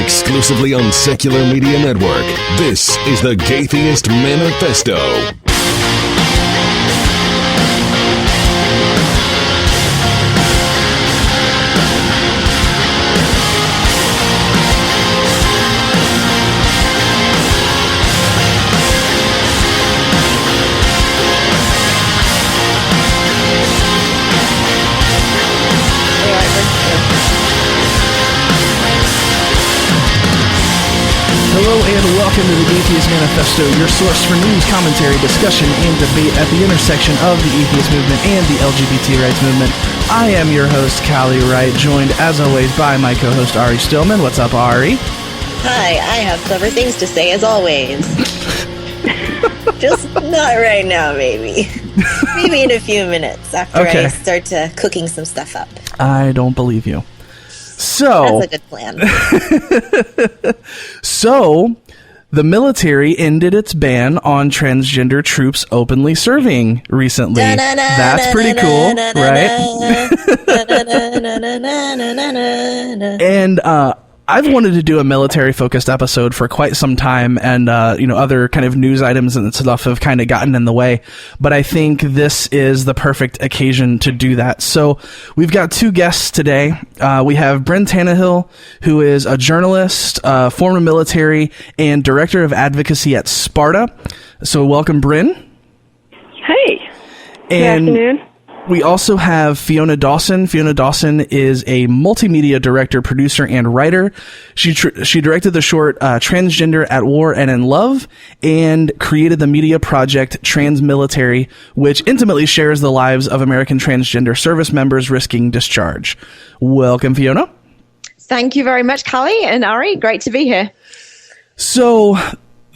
Exclusively on Secular Media Network, this is the Gaytheist Manifesto. Hello and welcome to the Gaytheist Manifesto, your source for news, commentary, discussion, and debate at the intersection of the atheist movement and the LGBT rights movement. I am your host, Callie Wright, joined as always by my co-host, Ari Stillman. What's up, Ari? Hi, I have clever things to say as always. Just not right now, maybe. Maybe in a few minutes after I start cooking some stuff up. I don't believe you. So, that's a good plan. So, the military ended its ban on transgender troops openly serving recently. That's pretty cool, right? And I've wanted to do a military-focused episode for quite some time, and other kind of news items and stuff have kind of gotten in the way. But I think this is the perfect occasion to do that. So we've got two guests today. We have Brynn Tannehill, who is a journalist, former military, and director of advocacy at Sparta. So welcome, Brynn. Hey. Good And afternoon. we also have Fiona Dawson. Fiona Dawson is a multimedia director, producer, and writer. She directed the short Transgender at War and in Love and created the media project Transmilitary, which intimately shares the lives of American transgender service members risking discharge. Welcome, Fiona. Thank you very much, Callie and Ari. Great to be here. So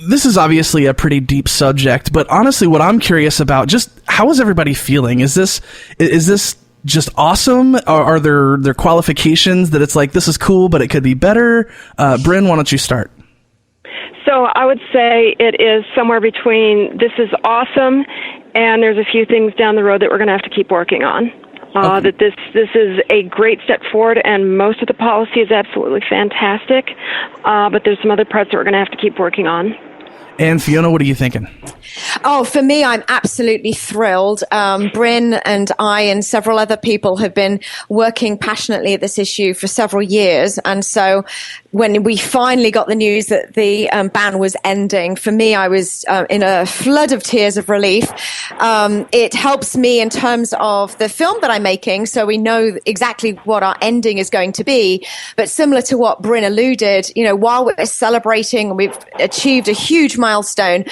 this is obviously a pretty deep subject, but honestly, what I'm curious about, just how is everybody feeling? Is this just awesome? Or are there qualifications that it's like, this is cool, but it could be better? Brynn, why don't you start? So I would say it is somewhere between this is awesome and there's a few things down the road that we're going to have to keep working on. That this is a great step forward, and most of the policy is absolutely fantastic, but there's some other parts that we're going to have to keep working on. And Fiona, what are you thinking? Oh, for me, I'm absolutely thrilled. Brynn and I and several other people have been working passionately at this issue for several years. And so when we finally got the news that the ban was ending, for me, I was in a flood of tears of relief. It helps me in terms of the film that I'm making, so we know exactly what our ending is going to be. But similar to what Brynn alluded, while we're celebrating, we've achieved a huge milestone,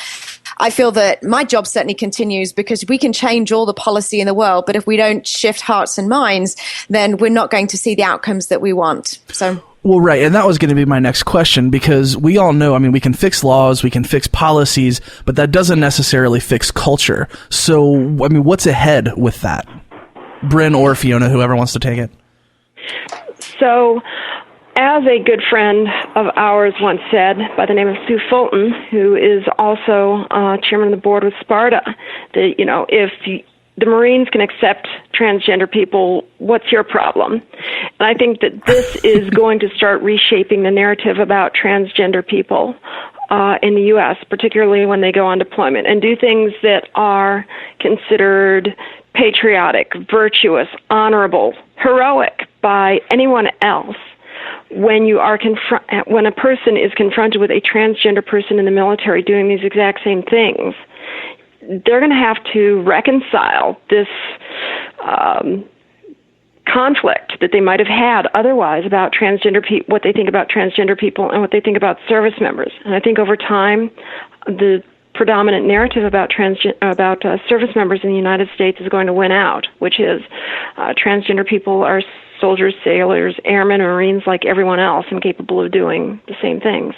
I feel that my job certainly continues, because we can change all the policy in the world, but if we don't shift hearts and minds, then we're not going to see the outcomes that we want. So. Well, right, and that was going to be my next question, because we all know, we can fix laws, we can fix policies, but that doesn't necessarily fix culture. So, what's ahead with that? Brynn or Fiona, whoever wants to take it. So, as a good friend of ours once said, by the name of Sue Fulton, who is also chairman of the board with Sparta, that, if the Marines can accept transgender people, what's your problem? And I think that this is going to start reshaping the narrative about transgender people in the U.S., particularly when they go on deployment, and do things that are considered patriotic, virtuous, honorable, heroic by anyone else. When when a person is confronted with a transgender person in the military doing these exact same things, they're going to have to reconcile this conflict that they might have had otherwise about transgender people, what they think about transgender people and what they think about service members. And I think over time, the predominant narrative about service members in the United States is going to win out, which is transgender people are soldiers, sailors, airmen, Marines like everyone else, and capable of doing the same things.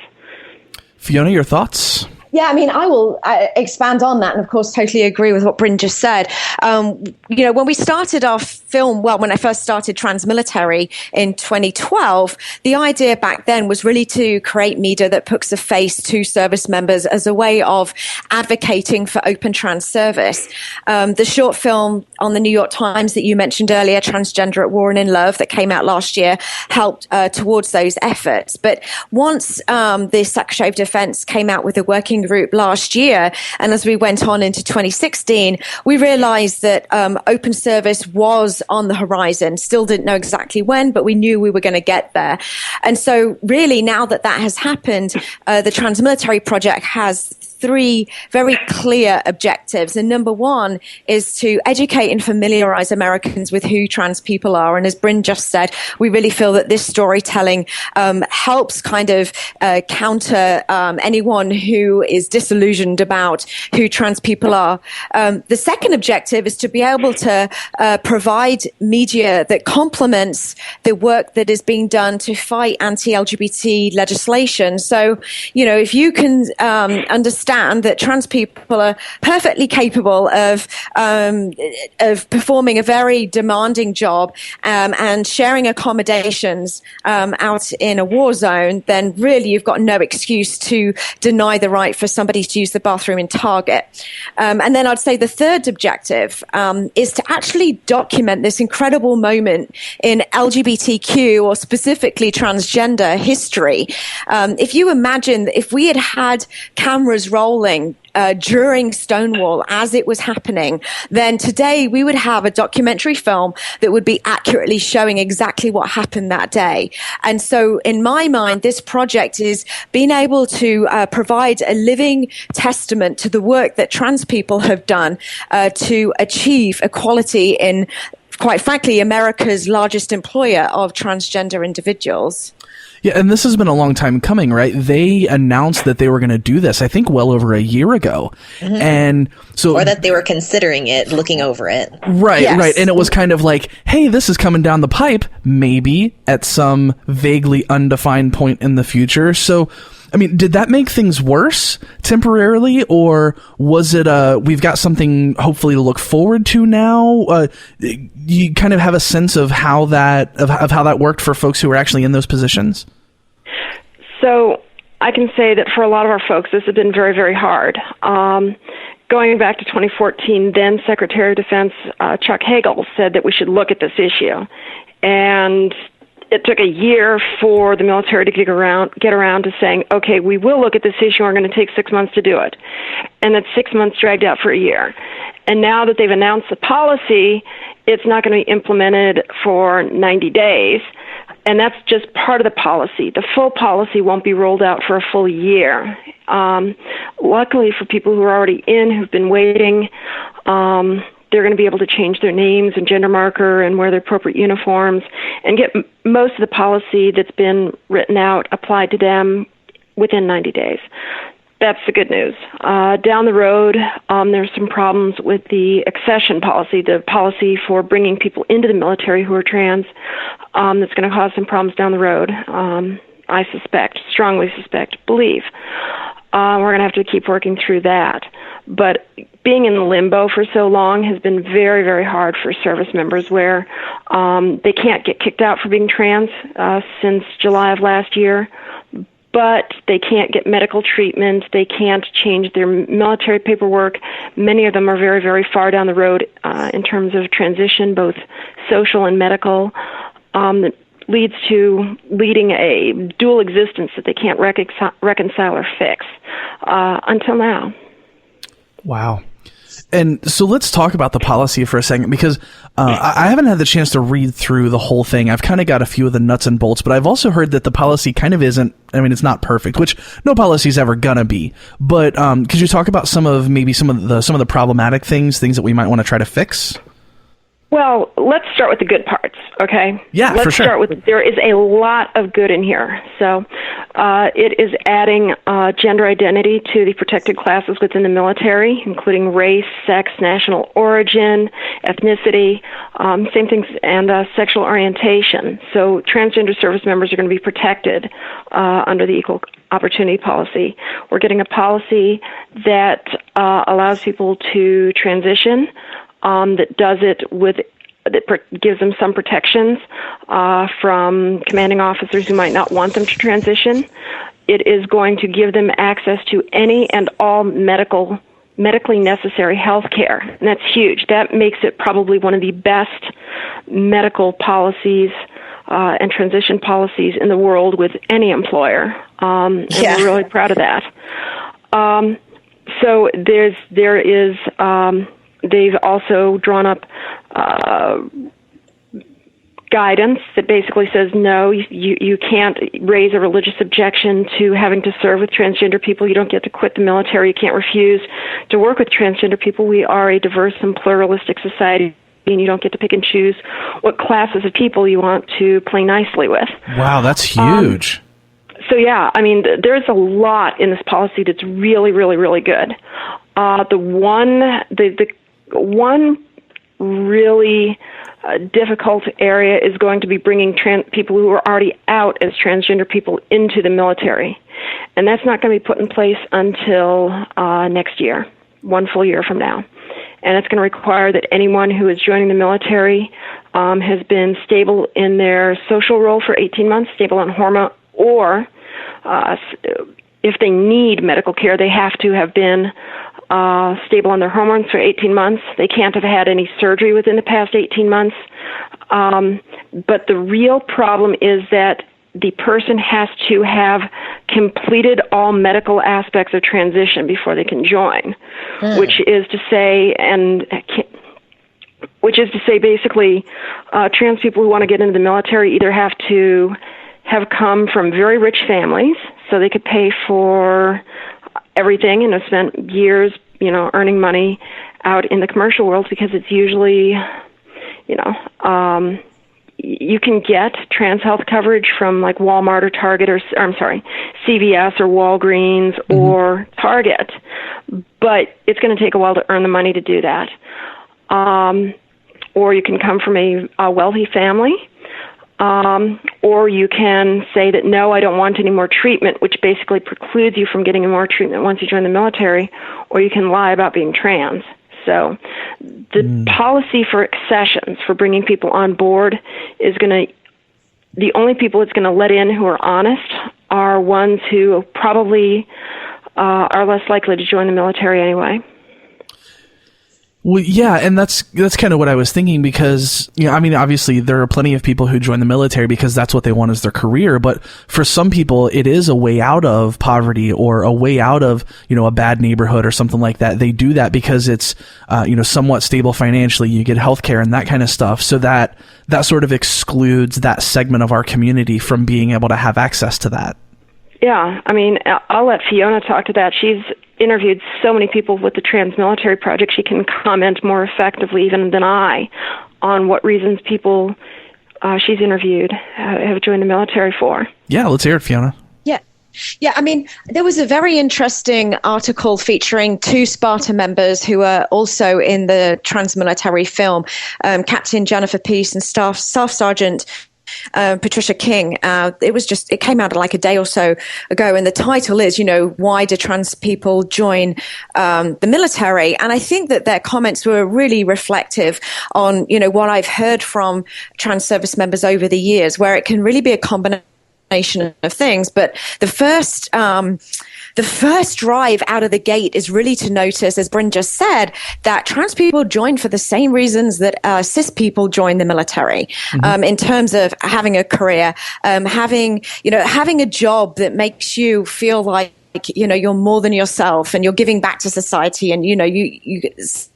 Fiona, your thoughts? Yeah, I mean, I will expand on that, and of course, totally agree with what Brynn just said. When we started our film, when I first started Transmilitary in 2012, the idea back then was really to create media that puts a face to service members as a way of advocating for open trans service. The short film on the New York Times that you mentioned earlier, Transgender at War and in Love, that came out last year, helped towards those efforts. But once the Secretary of Defense came out with a working group last year, and as we went on into 2016, we realized that open service was on the horizon. Still didn't know exactly when, but we knew we were going to get there. And so really, now that has happened, the Transmilitary Project has 3 very clear objectives. And number 1 is to educate and familiarize Americans with who trans people are. And as Brynn just said, we really feel that this storytelling helps kind of counter anyone who is disillusioned about who trans people are. The second objective is to be able to provide media that complements the work that is being done to fight anti-LGBT legislation. So, if you can understand that trans people are perfectly capable of performing a very demanding job and sharing accommodations out in a war zone, then really you've got no excuse to deny the right for somebody to use the bathroom in Target. And then I'd say the third objective is to actually document this incredible moment in LGBTQ, or specifically transgender, history. If you imagine if we had cameras rolling during Stonewall as it was happening, then today we would have a documentary film that would be accurately showing exactly what happened that day. And so in my mind, this project is being able to provide a living testament to the work that trans people have done to achieve equality in, quite frankly, America's largest employer of transgender individuals. Yeah, and this has been a long time coming, right? They announced that they were going to do this, I think, well over a year ago. Mm-hmm. And so, or that they were considering it, looking over it. Right, yes. Right. And it was kind of like, hey, this is coming down the pipe, maybe at some vaguely undefined point in the future. So, I mean, did that make things worse temporarily, or was it we've got something hopefully to look forward to now? You kind of have a sense of how that how that worked for folks who were actually in those positions? So I can say that for a lot of our folks, this has been very, very hard. Going back to 2014, then Secretary of Defense Chuck Hagel said that we should look at this issue. And it took a year for the military to get around to saying, okay, we will look at this issue. We're going to take 6 months to do it. And that 6 months dragged out for a year. And now that they've announced the policy, it's not going to be implemented for 90 days. And that's just part of the policy. The full policy won't be rolled out for a full year. Luckily for people who are already in, who've been waiting, they're going to be able to change their names and gender marker and wear their appropriate uniforms and get most of the policy that's been written out applied to them within 90 days. That's the good news. Down the road, there's some problems with the accession policy, the policy for bringing people into the military who are trans. That's going to cause some problems down the road. I suspect, strongly suspect, believe. We're going to have to keep working through that. But being in limbo for so long has been very, very hard for service members, where they can't get kicked out for being trans since July of last year, but they can't get medical treatment. They can't change their military paperwork. Many of them are very, very far down the road in terms of transition, both social and medical, that leads to leading a dual existence that they can't reconcile or fix until now. Wow. And so let's talk about the policy for a second, because I haven't had the chance to read through the whole thing. I've kind of got a few of the nuts and bolts, but I've also heard that the policy kind of isn't, I mean, it's not perfect, which no policy is ever gonna be. But could you talk about some of the problematic things that we might want to try to fix? Well, let's start with the good parts, okay? Yeah, let's for sure. Start with, there is a lot of good in here. So it is adding gender identity to the protected classes within the military, including race, sex, national origin, ethnicity, same things, and sexual orientation. So transgender service members are going to be protected under the Equal Opportunity Policy. We're getting a policy that allows people to transition, that does it that gives them some protections from commanding officers who might not want them to transition. It is going to give them access to any and all medically necessary health care, and that's huge. That makes it probably one of the best medical policies and transition policies in the world with any employer, and we're really proud of that. So there is. They've also drawn up guidance that basically says, no, you can't raise a religious objection to having to serve with transgender people. You don't get to quit the military. You can't refuse to work with transgender people. We are a diverse and pluralistic society, and you don't get to pick and choose what classes of people you want to play nicely with. Wow, that's huge. So yeah, I mean, there's a lot in this policy that's really, really, really good. The one really difficult area is going to be bringing people who are already out as transgender people into the military. And that's not going to be put in place until next year, one full year from now. And it's going to require that anyone who is joining the military has been stable in their social role for 18 months, stable on hormone, or if they need medical care, they have to have been stable on their hormones for 18 months. They can't have had any surgery within the past 18 months. But the real problem is that the person has to have completed all medical aspects of transition before they can join, which is to say, basically, trans people who want to get into the military either have to have come from very rich families, so they could pay for everything and have spent years, earning money out in the commercial world, because it's usually, you can get trans health coverage from like Walmart or Target CVS or Walgreens or Target, but it's going to take a while to earn the money to do that. Or you can come from a wealthy family. Or you can say that, no, I don't want any more treatment, which basically precludes you from getting more treatment once you join the military, or you can lie about being trans. So the policy for accessions, for bringing people on board, is the only people it's going to let in who are honest are ones who probably are less likely to join the military anyway. Well, yeah, and that's kind of what I was thinking, because, obviously there are plenty of people who join the military because that's what they want as their career, but for some people it is a way out of poverty or a way out of, a bad neighborhood or something like that. They do that because it's, somewhat stable financially, you get healthcare and that kind of stuff, so that sort of excludes that segment of our community from being able to have access to that. Yeah, I'll let Fiona talk to that. She's interviewed so many people with the Trans Military Project. She can comment more effectively even than I on what reasons people she's interviewed have joined the military for. Yeah, let's hear it, Fiona. Yeah, there was a very interesting article featuring two Sparta members who are also in the trans military film, Captain Jennifer Peace and Staff Sergeant Patricia King. It came out like a day or so ago, and the title is, why do trans people join the military? And I think that their comments were really reflective on, what I've heard from trans service members over the years, where it can really be a combination of things. But the first drive out of the gate is really to notice, as Brynn just said, that trans people join for the same reasons that cis people join the military, in terms of having a career, having a job that makes you feel like, you're more than yourself and you're giving back to society, and, you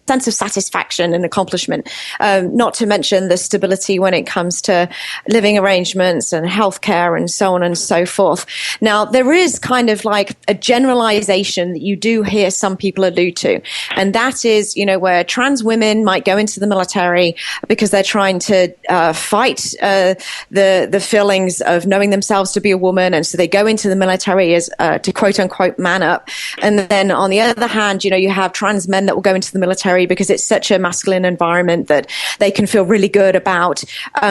sense of satisfaction and accomplishment, not to mention the stability when it comes to living arrangements and healthcare and so on and so forth. Now, there is kind of like a generalization that you do hear some people allude to, and that is, where trans women might go into the military because they're trying to fight the feelings of knowing themselves to be a woman, and so they go into the military as to quote unquote man up. And then on the other hand, you have trans men that will go into the military because it's such a masculine environment that they can feel really good about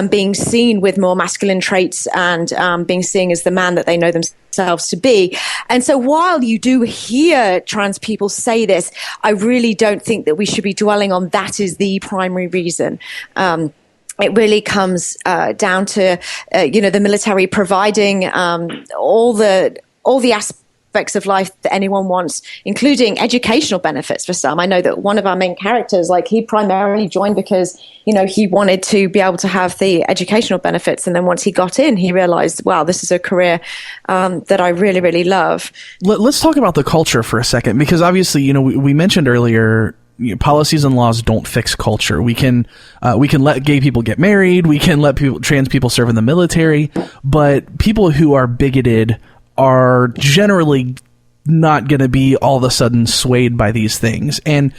being seen with more masculine traits and being seen as the man that they know themselves to be. And so while you do hear trans people say this, I really don't think that we should be dwelling on that as the primary reason. It really comes down to, the military providing all the aspects of life that anyone wants, including educational benefits for some. I know that one of our main characters, he primarily joined because, he wanted to be able to have the educational benefits. And then once he got in, he realized, wow, this is a career that I really, really love. Let's talk about the culture for a second, because obviously, we mentioned earlier, policies and laws don't fix culture. We can let gay people get married. We can let trans people serve in the military, but people who are bigoted are generally not going to be all of a sudden swayed by these things. And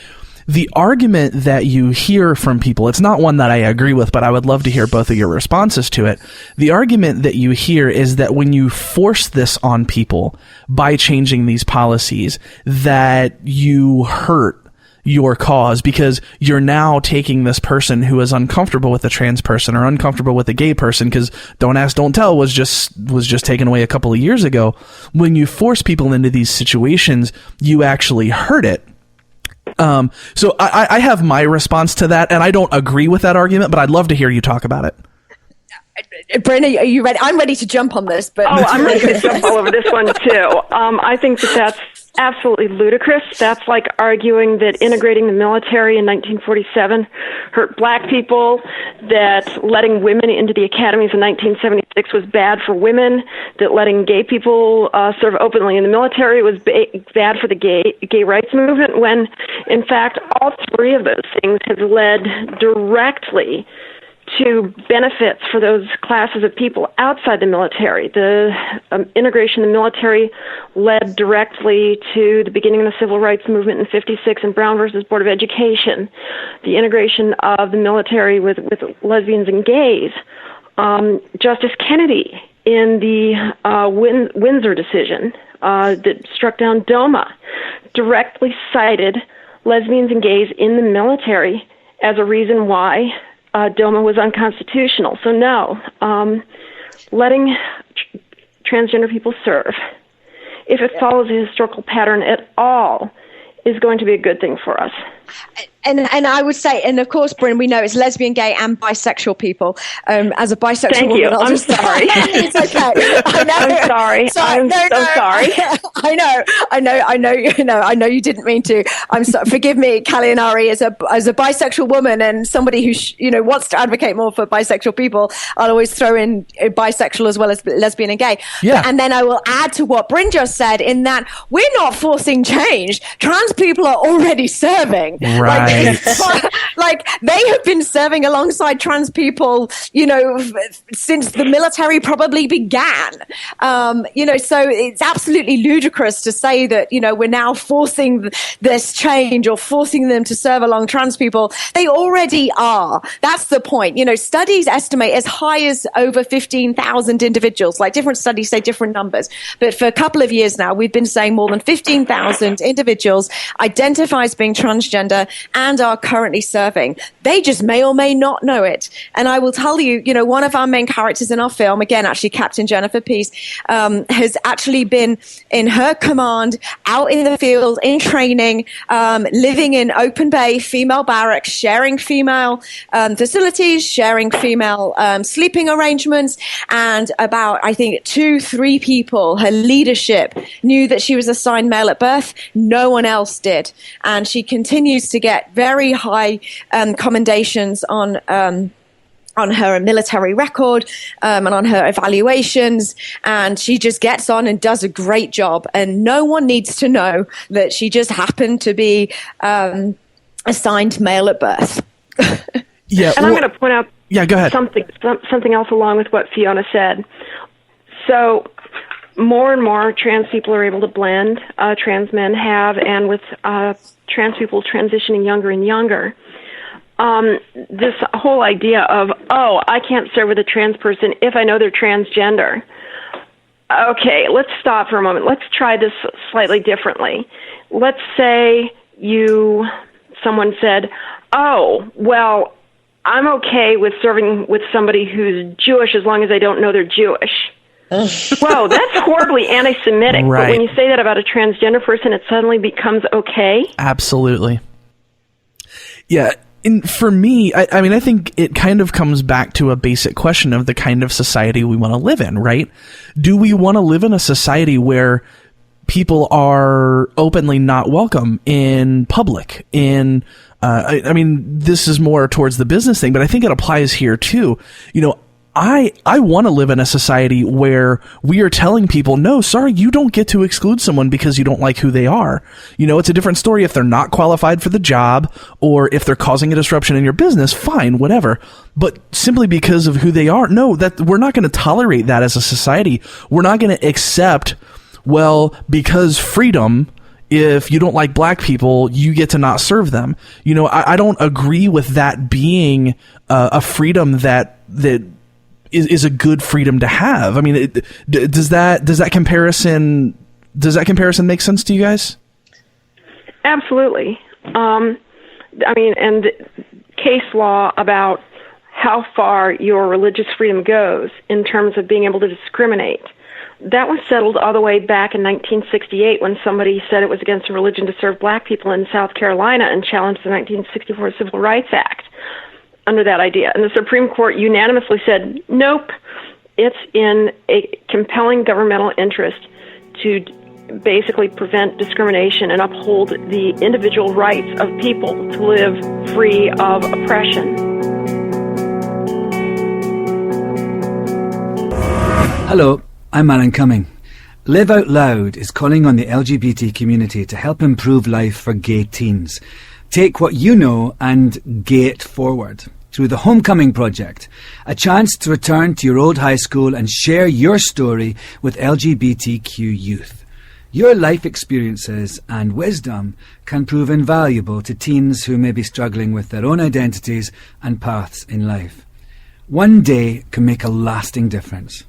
the argument that you hear from people, it's not one that I agree with, but I would love to hear both of your responses to it. The argument that you hear is that when you force this on people by changing these policies, that you hurt your cause, because you're now taking this person who is uncomfortable with a trans person or uncomfortable with a gay person, because Don't Ask, Don't Tell was just taken away a couple of years ago. When you force people into these situations, you actually hurt it. So I have my response to that, and I don't agree with that argument, but I'd love to hear you talk about it. Brynn, are you ready? I'm ready to jump on this, but I'm ready to jump all over this one too. I think that's absolutely ludicrous. That's like arguing that integrating the military in 1947 hurt black people, that letting women into the academies in 1976 was bad for women, that letting gay people serve openly in the military was bad for the gay rights movement, when in fact all three of those things have led directly to benefits for those classes of people outside the military. The integration of the military led directly to the beginning of the civil rights movement in '56 and Brown versus Board of Education. The integration of the military with lesbians and gays. Justice Kennedy in the Windsor decision that struck down DOMA directly cited lesbians and gays in the military as a reason why DOMA was unconstitutional. So no, letting transgender people serve, if it follows a historical pattern at all, is going to be a good thing for us. And I would say, and of course, Brynn, we know it's lesbian, gay, and bisexual people. As a bisexual Thank woman, you. I'm sorry. It's okay. I know. I'm sorry. I'm so sorry. I know you didn't mean to. I'm sorry. Forgive me, Callie and Ari, as a bisexual woman and somebody who wants to advocate more for bisexual people. I'll always throw in bisexual as well as lesbian and gay. Yeah. And then I will add to what Brynn just said, in that we're not forcing change. Trans people are already serving. Right. Like they have been serving alongside trans people, since the military probably began. So it's absolutely ludicrous to say that, we're now forcing this change or forcing them to serve along trans people. They already are. That's the point. Studies estimate as high as over 15,000 individuals. Like different studies say different numbers. But for a couple of years now, we've been saying more than 15,000 individuals identify as being transgender and are currently serving. They just may or may not know it. And I will tell you, one of our main characters in our film, again, actually Captain Jennifer Peace, has actually been in her command, out in the field, in training, living in open bay, female barracks, sharing female facilities, sharing female sleeping arrangements. And about, I think, 2-3 people, her leadership, knew that she was assigned male at birth. No one else did. And she continues to get very high commendations on her military record and on her evaluations, and she just gets on and does a great job, and no one needs to know that she just happened to be assigned male at birth. Yeah, and I'm going to point out go ahead. something else along with what Fiona said. So more and more trans people are able to blend, trans men have, and with trans people transitioning younger and younger. This whole idea of, I can't serve with a trans person if I know they're transgender. Okay, let's stop for a moment. Let's try this slightly differently. Let's say someone said, well, I'm okay with serving with somebody who's Jewish as long as I don't know they're Jewish. Whoa, that's horribly anti-Semitic. Right. But when you say that about a transgender person, it suddenly becomes okay. Absolutely. Yeah. For me, I think it kind of comes back to a basic question of the kind of society we want to live in, right? Do we want to live in a society where people are openly not welcome in public? This is more towards the business thing, but I think it applies here too. I want to live in a society where we are telling people, no, sorry, you don't get to exclude someone because you don't like who they are. It's a different story if they're not qualified for the job or if they're causing a disruption in your business, fine, whatever. But simply because of who they are, no, that we're not going to tolerate that as a society. We're not going to accept, well, because freedom, if you don't like black people, you get to not serve them. I don't agree with that being a freedom that is a good freedom to have. I mean, does that comparison make sense to you guys? Absolutely. And case law about how far your religious freedom goes in terms of being able to discriminate, that was settled all the way back in 1968 when somebody said it was against religion to serve black people in South Carolina and challenged the 1964 Civil Rights Act under that idea. And the Supreme Court unanimously said, nope, it's in a compelling governmental interest to basically prevent discrimination and uphold the individual rights of people to live free of oppression. Hello, I'm Alan Cumming. Live Out Loud is calling on the LGBT community to help improve life for gay teens. Take what you know and gay it forward through the Homecoming Project, a chance to return to your old high school and share your story with LGBTQ youth. Your life experiences and wisdom can prove invaluable to teens who may be struggling with their own identities and paths in life. One day can make a lasting difference.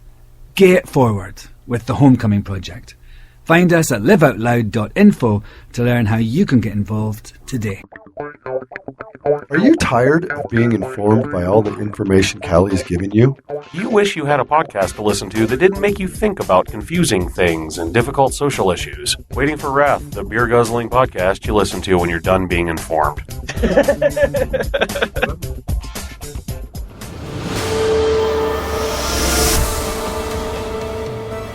Gay it forward with the Homecoming Project. Find us at liveoutloud.info to learn how you can get involved today. Are you tired of being informed by all the information Callie's giving you? You wish you had a podcast to listen to that didn't make you think about confusing things and difficult social issues. Waiting for Wrath, the beer-guzzling podcast you listen to when you're done being informed.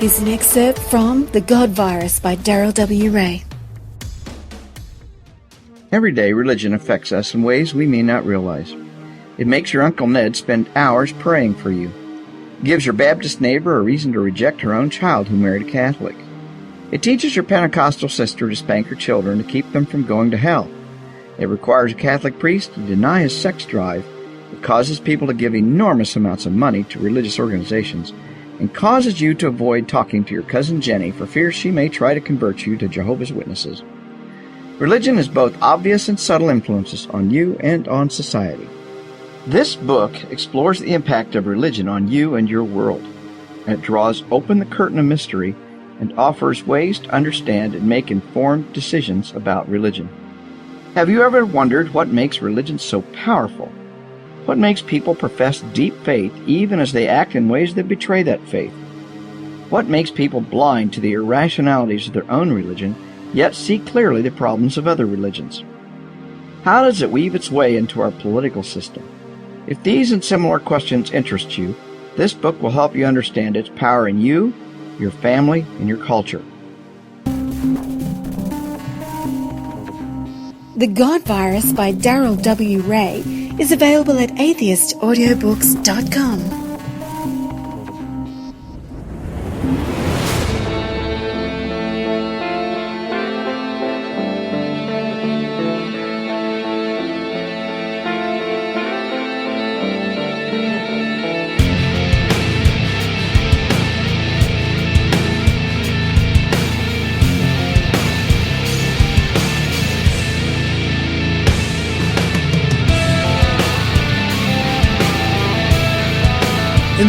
Here's an excerpt from The God Virus by Daryl W. Ray. Every day, religion affects us in ways we may not realize. It makes your Uncle Ned spend hours praying for you. It gives your Baptist neighbor a reason to reject her own child who married a Catholic. It teaches your Pentecostal sister to spank her children to keep them from going to hell. It requires a Catholic priest to deny his sex drive. It causes people to give enormous amounts of money to religious organizations and causes you to avoid talking to your cousin Jenny for fear she may try to convert you to Jehovah's Witnesses. Religion has both obvious and subtle influences on you and on society. This book explores the impact of religion on you and your world. It draws open the curtain of mystery and offers ways to understand and make informed decisions about religion. Have you ever wondered what makes religion so powerful? What makes people profess deep faith even as they act in ways that betray that faith? What makes people blind to the irrationalities of their own religion, yet see clearly the problems of other religions? How does it weave its way into our political system? If these and similar questions interest you, this book will help you understand its power in you, your family, and your culture. The God Virus by Daryl W. Ray is available at atheistaudiobooks.com.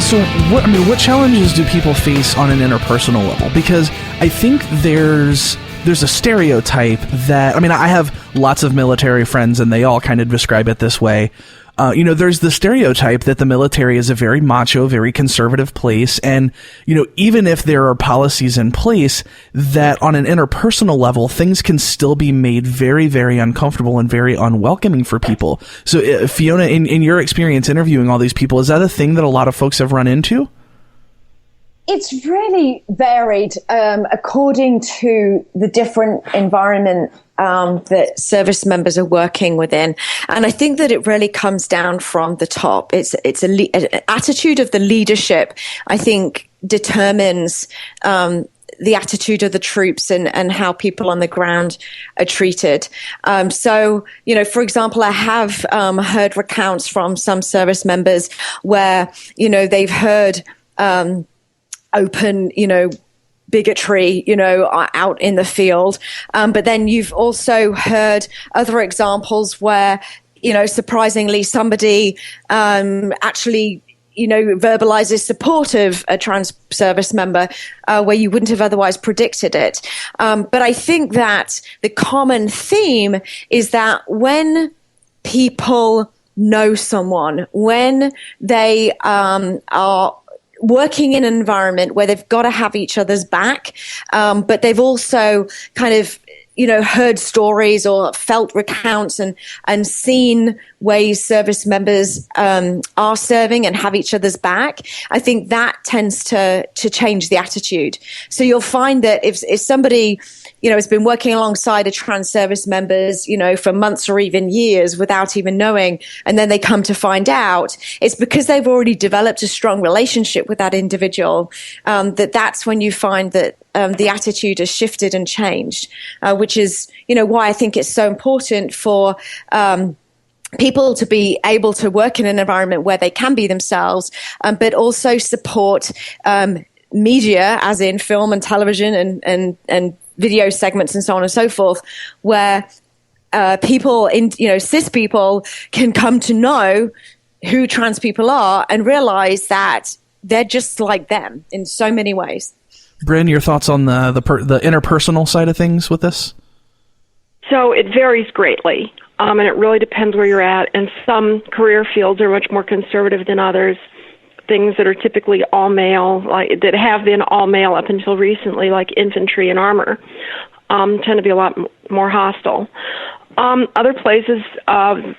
so what challenges do people face on an interpersonal level? Because I think there's a stereotype that, I have lots of military friends and they all kind of describe it this way. There's the stereotype that the military is a very macho, very conservative place. And, even if there are policies in place, that on an interpersonal level, things can still be made very, very uncomfortable and very unwelcoming for people. So, Fiona, in your experience interviewing all these people, is that a thing that a lot of folks have run into? It's really varied according to the different environment that service members are working within. And I think that it really comes down from the top. It's an attitude of the leadership, I think, determines the attitude of the troops and how people on the ground are treated. So, for example, I have heard recounts from some service members where, they've heard open, bigotry, out in the field. But then you've also heard other examples where, surprisingly somebody actually, verbalizes support of a trans service member where you wouldn't have otherwise predicted it. But I think that the common theme is that when people know someone, when they are working in an environment where they've got to have each other's back, but they've also kind of, heard stories or felt recounts and seen ways service members are serving and have each other's back. I think that tends to change the attitude. So you'll find that if somebody, has been working alongside a trans service members, for months or even years without even knowing, and then they come to find out, it's because they've already developed a strong relationship with that individual, that's when you find that the attitude has shifted and changed, which is, why I think it's so important for people to be able to work in an environment where they can be themselves, but also support media, as in film and television and video segments and so on and so forth, where people cis people can come to know who trans people are and realize that they're just like them in so many ways. Brynn, your thoughts on the interpersonal side of things with this? So it varies greatly, and it really depends where you're at. And some career fields are much more conservative than others. Things that are typically all male, that have been all male up until recently, like infantry and armor, tend to be a lot more hostile. Other places,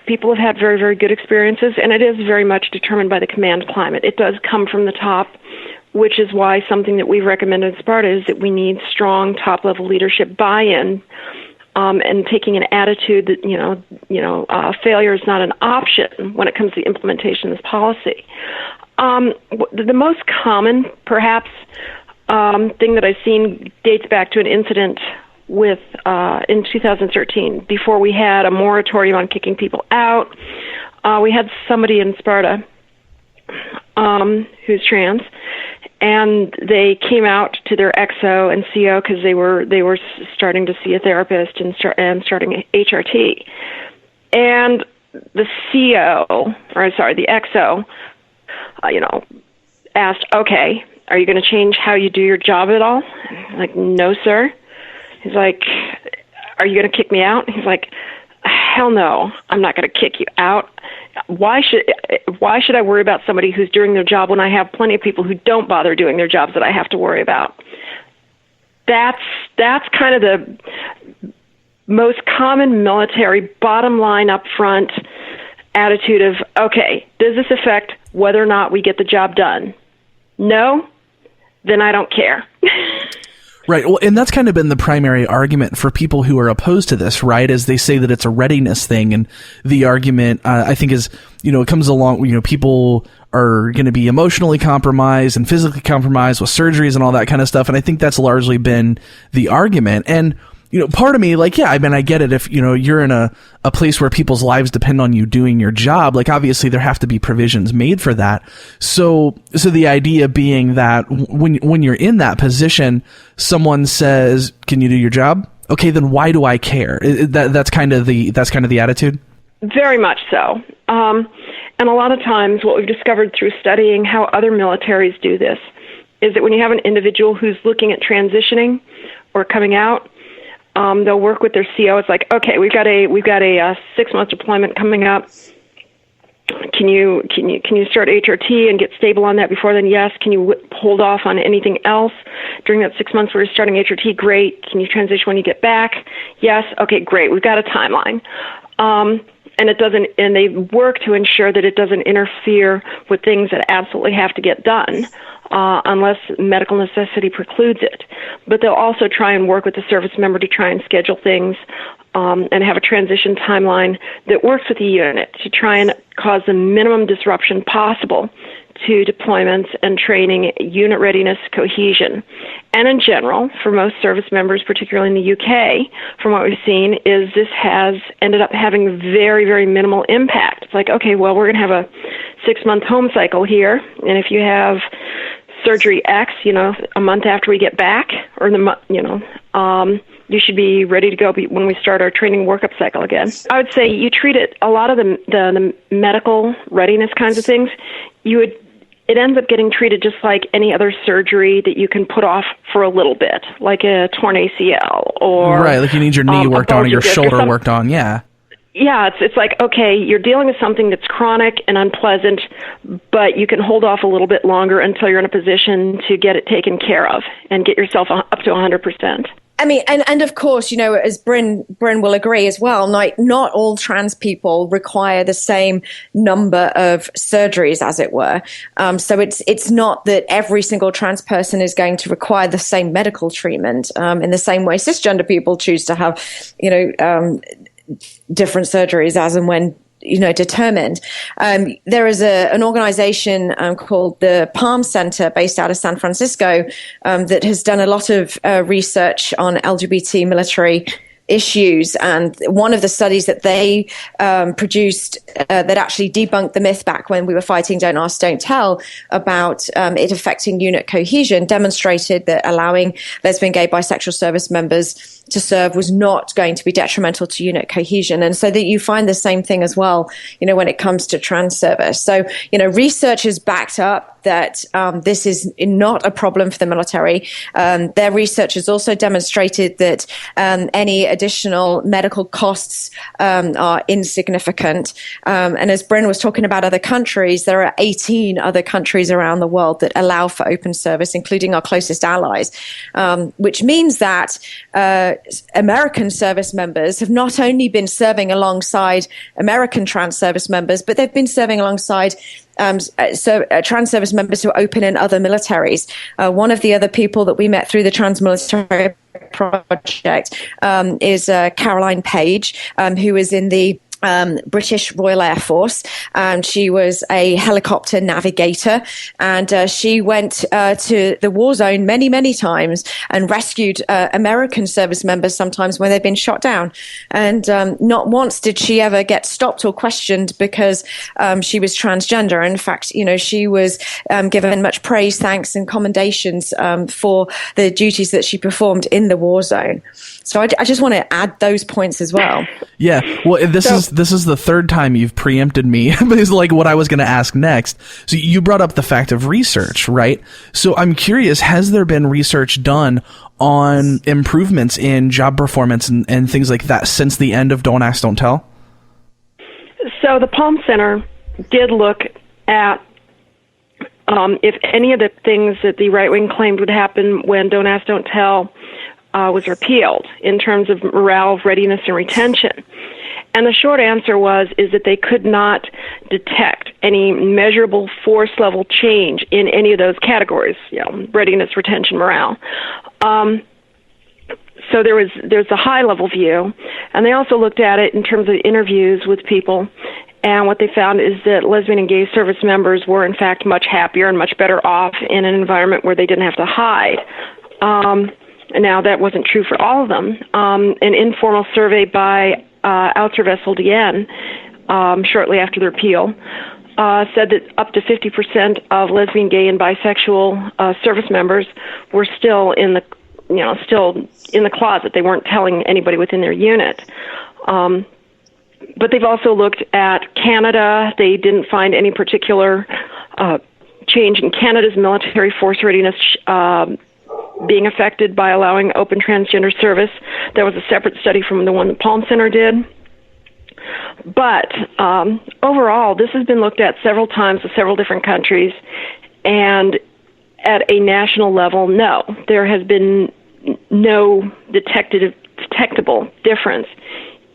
people have had very, very good experiences, and it is very much determined by the command climate. It does come from the top, which is why something that we've recommended at Sparta is that we need strong top-level leadership buy-in, and taking an attitude that, failure is not an option when it comes to the implementation of this policy. The most common, perhaps, thing that I've seen dates back to an incident with in 2013, before we had a moratorium on kicking people out. We had somebody in Sparta who's trans, and they came out to their XO and CO because they were starting to see a therapist and starting HRT, and the the XO, asked, okay, are you going to change how you do your job at all? I'm like, no, sir. He's like, are you going to kick me out? He's like, hell no, I'm not going to kick you out. Why should I worry about somebody who's doing their job when I have plenty of people who don't bother doing their jobs that I have to worry about? That's kind of the most common military bottom line up front attitude of, okay, does this affect whether or not we get the job done? No? Then I don't care. Right. Well, and that's kind of been the primary argument for people who are opposed to this, right? As they say that it's a readiness thing. And the argument, I think is, it comes along, people are going to be emotionally compromised and physically compromised with surgeries and all that kind of stuff. And I think that's largely been the argument. And, part of me, I get it. If, you're in a place where people's lives depend on you doing your job, obviously there have to be provisions made for that. So the idea being that when you're in that position, someone says, can you do your job? Okay, then why do I care? That's kind of the attitude. Very much so. And a lot of times what we've discovered through studying how other militaries do this is that when you have an individual who's looking at transitioning or coming out, they'll work with their CO. It's like, okay, we've got a 6-month deployment coming up. Can you start HRT and get stable on that before then? Yes. Can you hold off on anything else during that 6 months where you're starting HRT? Great. Can you transition when you get back? Yes. Okay, great. We've got a timeline. And it doesn't, and they work to ensure that it doesn't interfere with things that absolutely have to get done, unless medical necessity precludes it. But they'll also try and work with the service member to try and schedule things, and have a transition timeline that works with the unit to try and cause the minimum disruption possible to deployments and training, unit readiness, cohesion. And in general, for most service members, particularly in the UK, from what we've seen, is this has ended up having very, very minimal impact. It's like, okay, well, we're going to have a 6-month home cycle here, and if you have surgery X, a month after we get back, or you should be ready to go when we start our training workup cycle again. I would say you treat it, a lot of the medical readiness kinds of things, it ends up getting treated just like any other surgery that you can put off for a little bit, like a torn ACL or... Right, like you need your knee worked on or your shoulder worked on, yeah. Yeah, it's like, okay, you're dealing with something that's chronic and unpleasant, but you can hold off a little bit longer until you're in a position to get it taken care of and get yourself up to 100%. I mean, and of course, as Brynn will agree as well, not all trans people require the same number of surgeries, as it were. So it's not that every single trans person is going to require the same medical treatment in the same way cisgender people choose to have, different surgeries as and when determined. There is an organization called the Palm Center based out of San Francisco that has done a lot of research on LGBT military issues, and one of the studies that they produced that actually debunked the myth back when we were fighting Don't Ask, Don't Tell about it affecting unit cohesion demonstrated that allowing lesbian, gay, bisexual service members to serve was not going to be detrimental to unit cohesion. And so that you find the same thing as well, when it comes to trans service. So, research has backed up that this is not a problem for the military. Their research has also demonstrated that any additional medical costs are insignificant. And as Brynn was talking about other countries, there are 18 other countries around the world that allow for open service, including our closest allies, which means that American service members have not only been serving alongside American trans service members, but they've been serving alongside trans service members who are open in other militaries. One of the other people that we met through the Trans Military Project is Caroline Page, who is in the British Royal Air Force. She was a helicopter navigator, and she went to the war zone many, many times and rescued American service members sometimes when they'd been shot down. And not once did she ever get stopped or questioned because she was transgender. In fact, she was given much praise, thanks, and commendations for the duties that she performed in the war zone. So I just want to add those points as well. Yeah, well, this is the third time you've preempted me. It's like what I was going to ask next. So you brought up the fact of research, right? So I'm curious, has there been research done on improvements in job performance and things like that since the end of Don't Ask, Don't Tell? So the Palm Center did look at if any of the things that the right wing claimed would happen when Don't Ask, Don't Tell was repealed in terms of morale, readiness, and retention. And the short answer is that they could not detect any measurable force level change in any of those categories, readiness, retention, morale. So there's a high level view, and they also looked at it in terms of interviews with people. And what they found is that lesbian and gay service members were, in fact, much happier and much better off in an environment where they didn't have to hide. Now, that wasn't true for all of them. An informal survey by Outer-Vessel-Dien, shortly after the repeal, said that up to 50% of lesbian, gay, and bisexual service members were still in the closet. They weren't telling anybody within their unit. But they've also looked at Canada. They didn't find any particular change in Canada's military force readiness being affected by allowing open transgender service. That was a separate study from the one the Palm Center did. But overall, this has been looked at several times with several different countries, and at a national level, no, there has been no detectable difference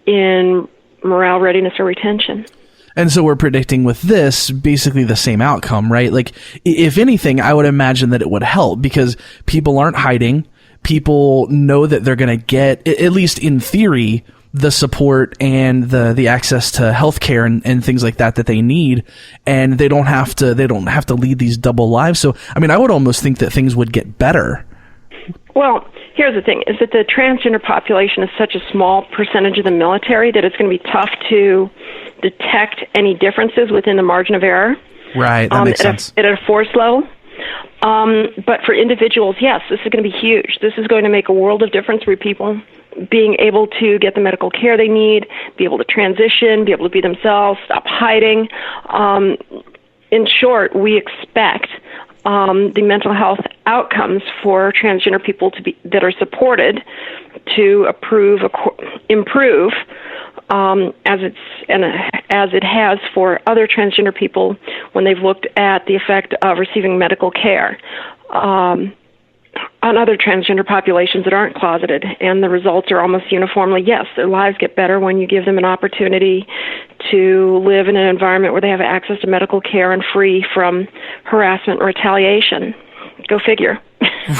in morale, readiness, or retention. And so we're predicting with this basically the same outcome, right? Like, if anything, I would imagine that it would help because people aren't hiding. People know that they're going to get, at least in theory, the support and the access to healthcare and things like that they need, and they don't have to lead these double lives. So, I mean, I would almost think that things would get better. Well, here's the thing, is that the transgender population is such a small percentage of the military that it's going to be tough to detect any differences within the margin of error. Right, that makes sense. At a force level. But for individuals, yes, this is going to be huge. This is going to make a world of difference for people being able to get the medical care they need, be able to transition, be able to be themselves, stop hiding. In short, we expect the mental health outcomes for transgender people that are supported to improve as it has for other transgender people when they've looked at the effect of receiving medical care on other transgender populations that aren't closeted, and the results are almost uniformly, yes, their lives get better when you give them an opportunity to live in an environment where they have access to medical care and free from harassment and retaliation. Go figure.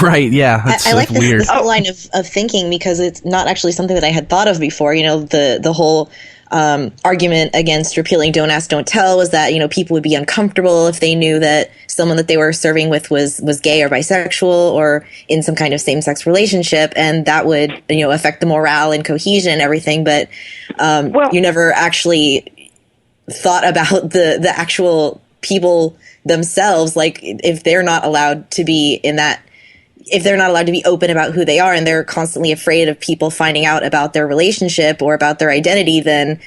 Right, yeah. I like weird. this line of thinking because it's not actually something that I had thought of before. You know, the whole argument against repealing Don't Ask, Don't Tell was that, you know, people would be uncomfortable if they knew that someone that they were serving with was gay or bisexual or in some kind of same-sex relationship, and that would, you know, affect the morale and cohesion and everything. But you never actually thought about the actual people themselves, like if they're not allowed to be if they're not allowed to be open about who they are and they're constantly afraid of people finding out about their relationship or about their identity, then,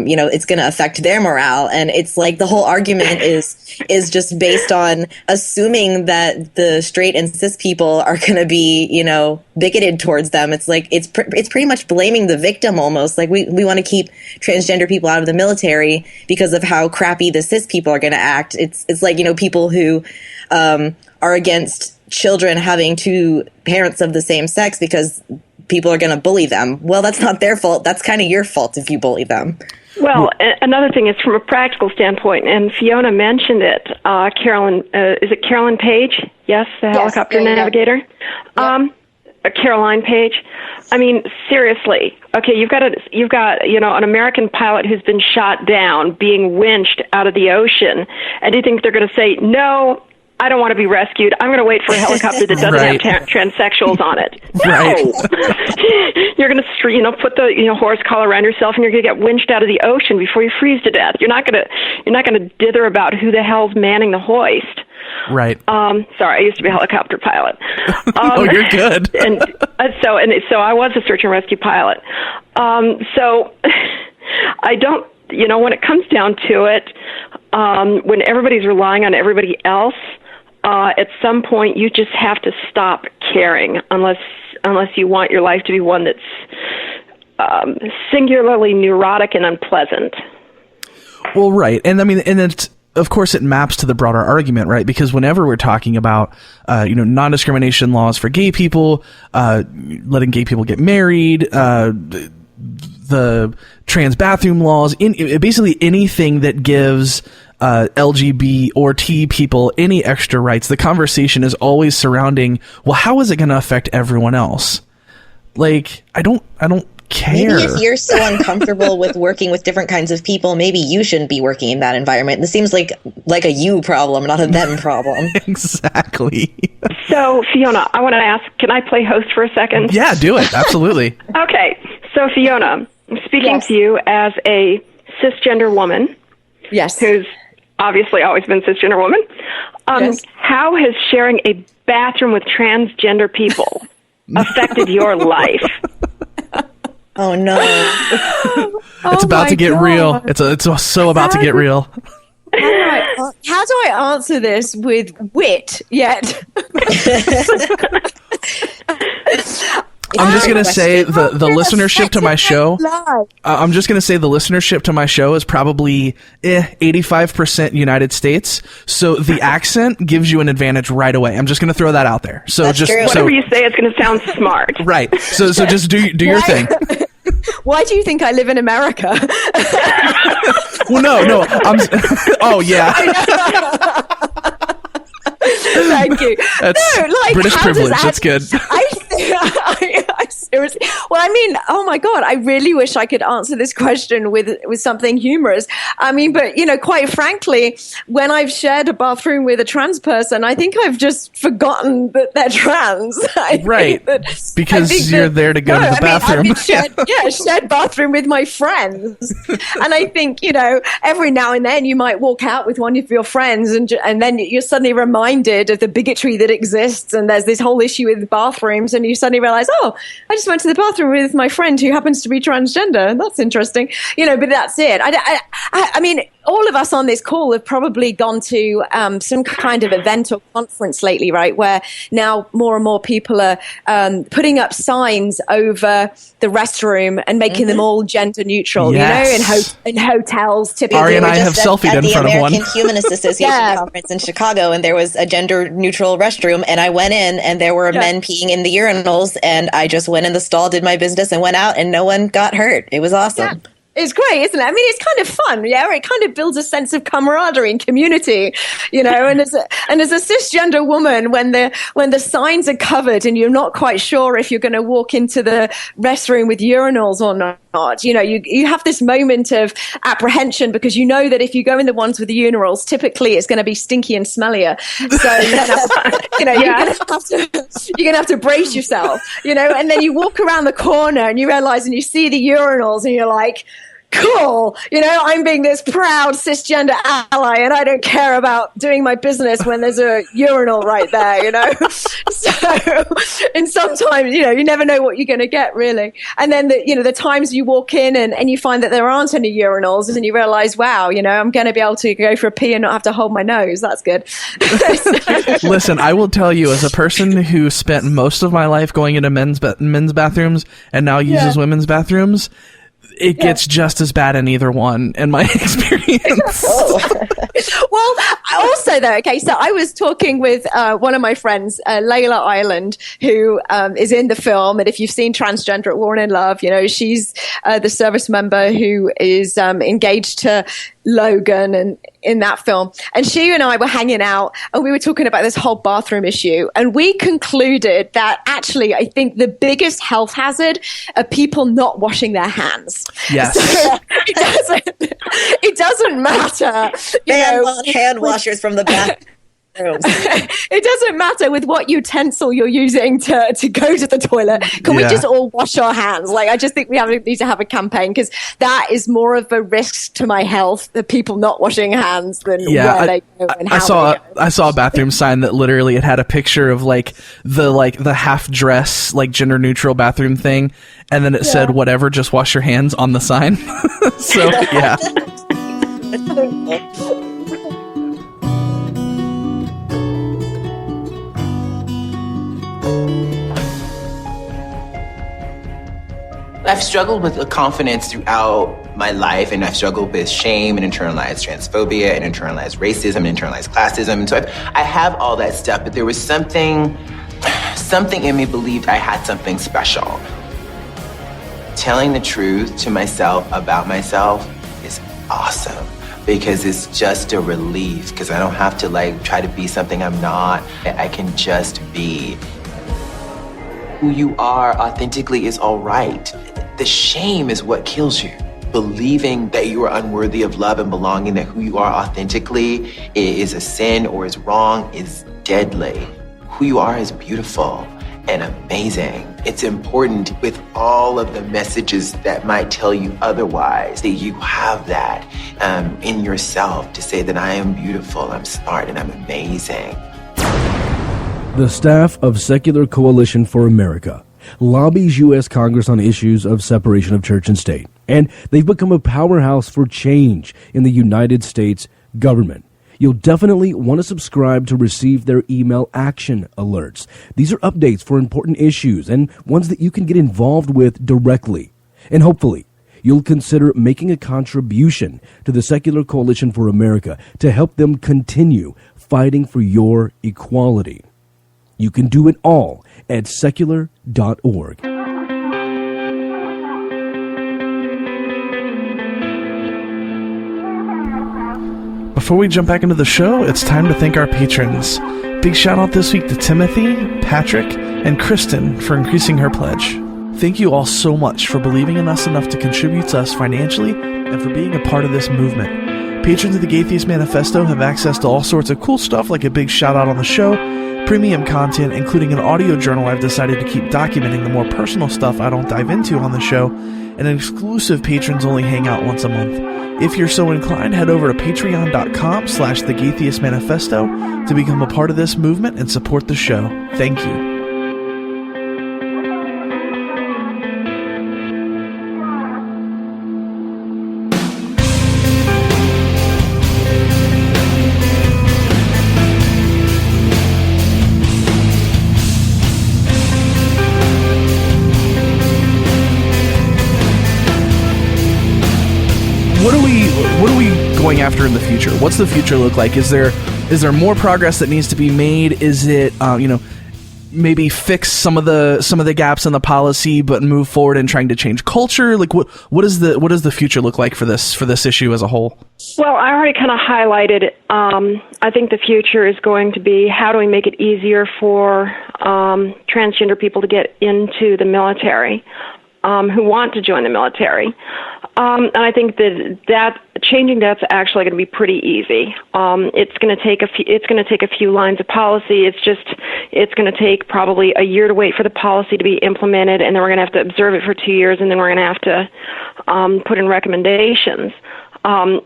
you know, it's going to affect their morale. And it's like the whole argument is just based on assuming that the straight and cis people are going to be, you know, bigoted towards them. It's like, it's pretty much blaming the victim almost. Like we want to keep transgender people out of the military because of how crappy the cis people are going to act. It's like, you know, people who, are against children having two parents of the same sex because people are going to bully them. Well, that's not their fault. That's kind of your fault if you bully them. Well, another thing is from a practical standpoint, and Fiona mentioned it, Carolyn, is it Carolyn Page? Yes, the helicopter navigator? Caroline Page. I mean, seriously. Okay, you've got, you know, an American pilot who's been shot down, being winched out of the ocean, and do you think they're going to say, no, I don't want to be rescued. I'm going to wait for a helicopter that doesn't have transsexuals on it. No, you're going to, you know, put the, you know, horse collar around yourself, and you're going to get winched out of the ocean before you freeze to death. You're not going to dither about who the hell's manning the hoist. Right. Sorry, I used to be a helicopter pilot. Oh, you're good. and so I was a search and rescue pilot. So I don't, you know, when it comes down to it, when everybody's relying on everybody else, at some point you just have to stop caring unless you want your life to be one that's singularly neurotic and unpleasant. Well, right. And I mean, and it's, of course, it maps to the broader argument, right? Because whenever we're talking about, you know, non-discrimination laws for gay people, letting gay people get married, the trans bathroom laws, basically anything that gives LGBT or T people any extra rights, the conversation is always surrounding, well, how is it going to affect everyone else? Like, I don't care. Maybe if you're so uncomfortable with working with different kinds of people, maybe you shouldn't be working in that environment. This seems like a you problem, not a them problem. Exactly. So, Fiona, I want to ask, can I play host for a second? Yeah, do it. Absolutely. Okay. So, Fiona, I'm speaking to you as a cisgender woman. Yes. Who's obviously always been a cisgender woman. How has sharing a bathroom with transgender people affected your life? Oh, no. It's about to get real. It's so about to get real. How do I answer this with wit yet? I'm just going to say the listenership to my show. I'm just going to say the listenership to my show is probably 85% United States. So the accent gives you an advantage right away. I'm just going to throw that out there. So That's just true. Whatever you say, it's going to sound smart. Right. So just do your thing. Why do you think I live in America? Well, no. Oh yeah. Thank you. That's British privilege. That's good. I seriously. Well, I mean, oh my God, I really wish I could answer this question with something humorous. I mean, but quite frankly, when I've shared a bathroom with a trans person, I think I've just forgotten that they're trans. Right. Because you're there to go to the bathroom. Shared bathroom with my friends. And I think, every now and then you might walk out with one of your friends and then you're suddenly reminded of the bigotry that exists. And there's this whole issue with bathrooms and you suddenly realize, oh, I just went to the bathroom with my friend who happens to be transgender. That's interesting. But that's it. I mean, all of us on this call have probably gone to some kind of event or conference lately, right? Where now more and more people are putting up signs over the restroom and making them all gender neutral, yes. In hotels typically. Ari and I have selfied in front of one. At the American Humanist Association conference in Chicago, and there was a gender neutral restroom, and I went in and there were men peeing in the urinals, and I just went in the stall, did my business, and went out, and no one got hurt. It was awesome. Yeah. It's great, isn't it? I mean, it's kind of fun, yeah. It kind of builds a sense of camaraderie and community, And as a cisgender woman, when the signs are covered and you're not quite sure if you're going to walk into the restroom with urinals or not, you have this moment of apprehension because you know that if you go in the ones with the urinals, typically it's going to be stinky and smellier. So you're going to have to brace yourself, And then you walk around the corner and you realize and you see the urinals and you're like, cool, I'm being this proud cisgender ally and I don't care about doing my business when there's a urinal right there, So, and sometimes, you never know what you're going to get really. And then, the times you walk in and you find that there aren't any urinals and you realize, wow, I'm going to be able to go for a pee and not have to hold my nose. That's good. Listen, I will tell you, as a person who spent most of my life going into men's bathrooms and now uses women's bathrooms, it gets just as bad in either one, in my experience. Well, also though, okay, so I was talking with one of my friends, Layla Ireland, who is in the film, and if you've seen Transgender at War and in Love, she's the service member who is engaged to Logan and in that film. And she and I were hanging out and we were talking about this whole bathroom issue. And we concluded that actually, I think the biggest health hazard are people not washing their hands. Yes. So, it doesn't matter. Hand washers from the back. It doesn't matter with what utensil you're using to go to the toilet. Can we just all wash our hands? I just think we need to have a campaign because that is more of a risk to my health, the people not washing hands than where they go and how I saw a bathroom sign that literally it had a picture of the half dress gender neutral bathroom thing, and then it said whatever, just wash your hands on the sign. So yeah. I've struggled with confidence throughout my life, and I've struggled with shame and internalized transphobia and internalized racism and internalized classism. And so I have all that stuff, but there was something in me believed I had something special. Telling the truth to myself about myself is awesome because it's just a relief because I don't have to try to be something I'm not. I can just be. Who you are authentically is all right. The shame is what kills you. Believing that you are unworthy of love and belonging, that who you are authentically is a sin or is wrong, is deadly. Who you are is beautiful and amazing. It's important with all of the messages that might tell you otherwise, that you have that in yourself to say that I am beautiful, I'm smart, and I'm amazing. The staff of Secular Coalition for America lobbies U.S. Congress on issues of separation of church and state, and they've become a powerhouse for change in the United States government. You'll definitely want to subscribe to receive their email action alerts. These are updates for important issues and ones that you can get involved with directly. And hopefully, you'll consider making a contribution to the Secular Coalition for America to help them continue fighting for your equality. You can do it all at secular.org. Before we jump back into the show, it's time to thank our patrons. Big shout out this week to Timothy, Patrick, and Kristen for increasing her pledge. Thank you all so much for believing in us enough to contribute to us financially and for being a part of this movement. Patrons of the Gaytheist Manifesto have access to all sorts of cool stuff like a big shout out on the show, premium content, including an audio journal I've decided to keep documenting the more personal stuff I don't dive into on the show, and an exclusive patrons-only hangout once a month. If you're so inclined, head over to patreon.com/The Gaytheist Manifesto to become a part of this movement and support the show. Thank you. What are we going after in the future? What's the future look like? Is there more progress that needs to be made? Is it maybe fix some of the gaps in the policy, but move forward in trying to change culture? Like what does the future look like for this issue as a whole? Well, I already kind of highlighted. I think the future is going to be how do we make it easier for transgender people to get into the military, who want to join the military. And I think that changing that's actually going to be pretty easy. It's going to take a few lines of policy. It's going to take probably a year to wait for the policy to be implemented, and then we're going to have to observe it for 2 years, and then we're going to have to put in recommendations. And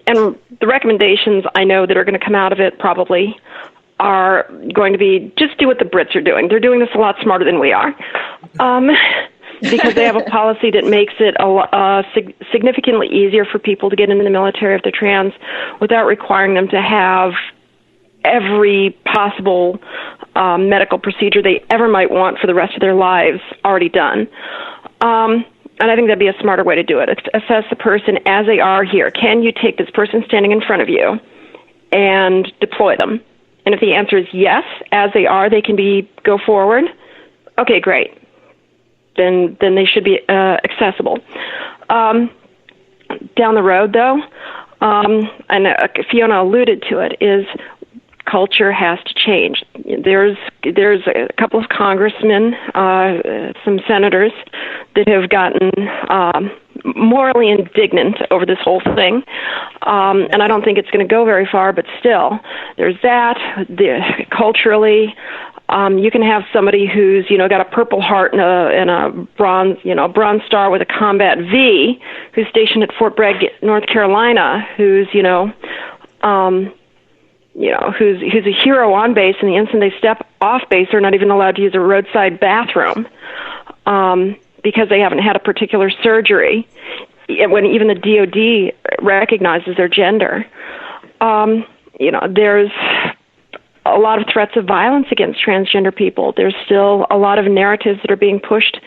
the recommendations I know that are going to come out of it probably are going to be just do what the Brits are doing. They're doing this a lot smarter than we are. Because they have a policy that makes it significantly easier for people to get into the military if they're trans without requiring them to have every possible medical procedure they ever might want for the rest of their lives already done. And I think that'd be a smarter way to do it. Assess the person as they are here. Can you take this person standing in front of you and deploy them? And if the answer is yes, as they are, they can go forward. Okay, great. Then they should be accessible. Down the road, though, and Fiona alluded to it, is culture has to change. There's a couple of congressmen, some senators that have gotten morally indignant over this whole thing, and I don't think it's going to go very far. But still, there's that. Culturally. You can have somebody who's, got a Purple Heart and a bronze star with a Combat V, who's stationed at Fort Bragg, North Carolina, who's a hero on base, and the instant they step off base, they're not even allowed to use a roadside bathroom because they haven't had a particular surgery, when even the DOD recognizes their gender. There's a lot of threats of violence against transgender people. There's still a lot of narratives that are being pushed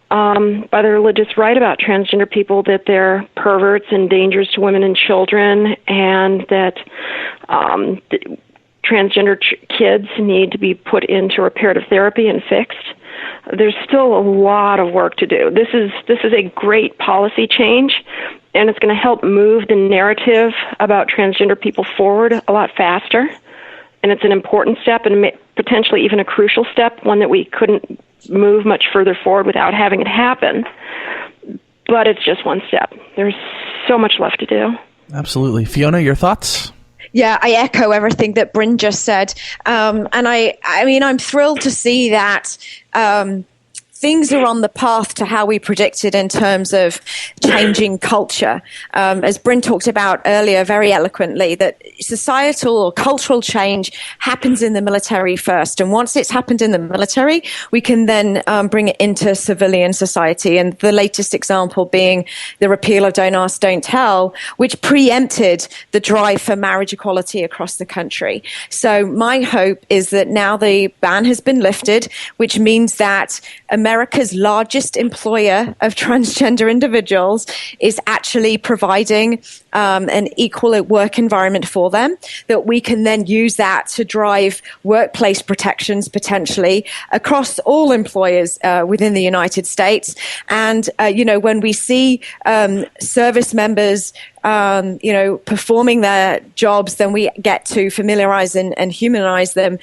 by the religious right about transgender people, that they're perverts and dangers to women and children, and that transgender kids need to be put into reparative therapy and fixed. There's still a lot of work to do. This is a great policy change, and it's going to help move the narrative about transgender people forward a lot faster. And it's an important step, and potentially even a crucial step, one that we couldn't move much further forward without having it happen. But it's just one step. There's so much left to do. Absolutely. Fiona, your thoughts? Yeah, I echo everything that Brynn just said. And I mean, I'm thrilled to see that things are on the path to how we predicted in terms of changing culture. As Brynn talked about earlier very eloquently, that societal or cultural change happens in the military first. And once it's happened in the military, we can then bring it into civilian society. And the latest example being the repeal of Don't Ask, Don't Tell, which preempted the drive for marriage equality across the country. So my hope is that now the ban has been lifted, which means that America's largest employer of transgender individuals is actually providing an equal work environment for them, that we can then use that to drive workplace protections potentially across all employers within the United States. And, when we see service members performing their jobs, then we get to familiarize and humanize them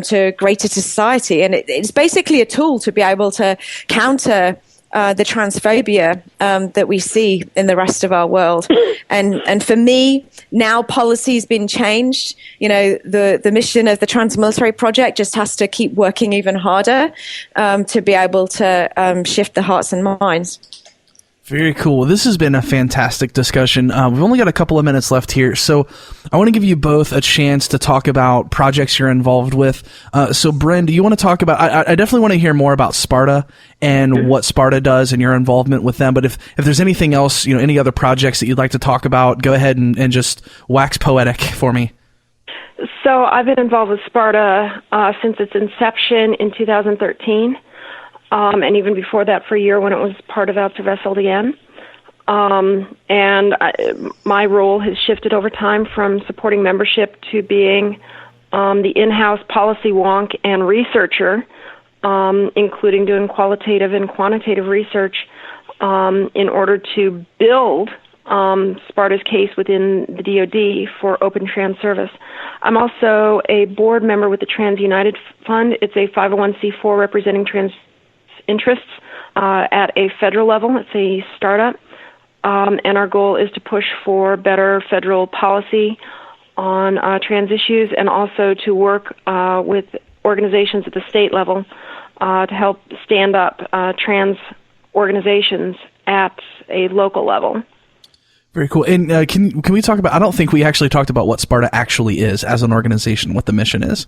to greater society. And it's basically a tool to be able to counter the transphobia that we see in the rest of our world. And for me, now policy's been changed. The mission of the Trans Military Project just has to keep working even harder to be able to shift the hearts and minds. Very cool. This has been a fantastic discussion. We've only got a couple of minutes left here, so I want to give you both a chance to talk about projects you're involved with. So, Brynn, do you want to talk about? I definitely want to hear more about Sparta and what Sparta does and your involvement with them. But if there's anything else, any other projects that you'd like to talk about, go ahead and just wax poetic for me. So, I've been involved with Sparta since its inception in 2013. And even before that for a year when it was part of Out to Vessel again. My role has shifted over time from supporting membership to being the in-house policy wonk and researcher, including doing qualitative and quantitative research in order to build Sparta's case within the DoD for open trans service. I'm also a board member with the Trans United Fund. It's a 501c4 representing trans interests at a federal level. It's a startup, and our goal is to push for better federal policy on trans issues, and also to work with organizations at the state level to help stand up trans organizations at a local level. Very cool. And can we talk about? I don't think we actually talked about what Sparta actually is as an organization, what the mission is.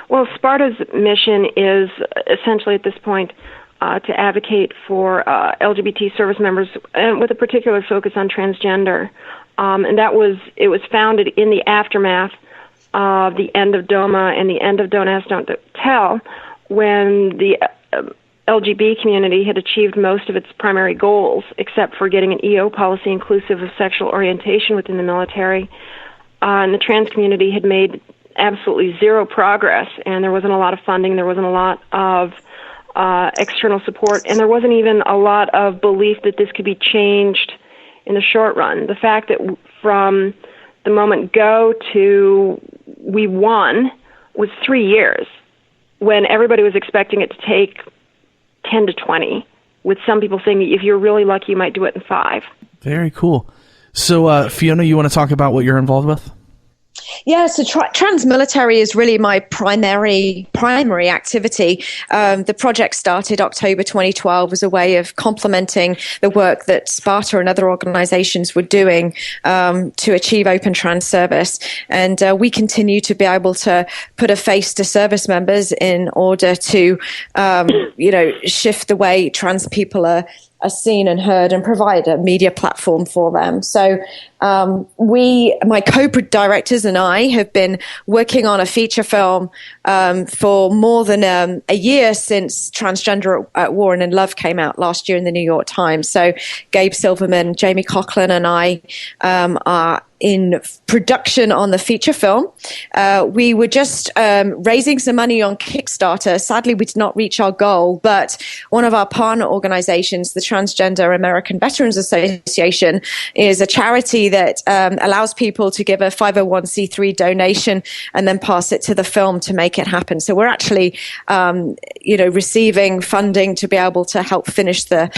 Well, Sparta's mission is essentially at this point to advocate for LGBT service members, and with a particular focus on transgender. And it was founded in the aftermath of the end of DOMA and the end of Don't Ask, Don't Tell, when the LGBT community had achieved most of its primary goals, except for getting an EO policy inclusive of sexual orientation within the military. And the trans community had made absolutely zero progress, and there wasn't a lot of funding, there wasn't a lot of external support, and there wasn't even a lot of belief that this could be changed in the short run. The fact that from the moment go to we won was 3 years, when everybody was expecting it to take 10 to 20, with some people saying if you're really lucky you might do it in 5. Very cool. So Fiona, you want to talk about what you're involved with? Yeah, so trans military is really my primary activity. The project started October 2012 as a way of complementing the work that Sparta and other organizations were doing to achieve open trans service. And we continue to be able to put a face to service members in order to, shift the way trans people are seen and heard, and provide a media platform for them. So my co-directors and I have been working on a feature film for more than a year since Transgender at War and in Love came out last year in the New York Times. So Gabe Silverman, Jamie Coughlin, and I are in production on the feature film. We were just raising some money on Kickstarter. Sadly, we did not reach our goal, but one of our partner organizations, the Transgender American Veterans Association, is a charity that allows people to give a 501c3 donation and then pass it to the film to make it happen. So we're actually, receiving funding to be able to help finish the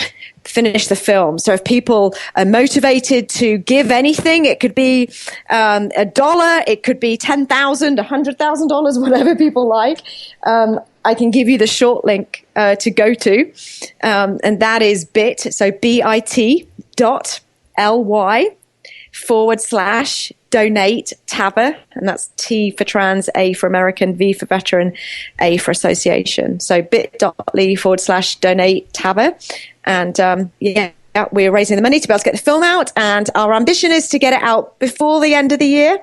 film. So if people are motivated to give anything, it could be $1, it could be $10,000, $100,000, whatever people like. I can give you the short link to go to, and that is bit.ly/donate TAVR, and that's T for trans, A for American, V for veteran, A for association. So bit.ly/donate TAVR, and we're raising the money to be able to get the film out, and our ambition is to get it out before the end of the year,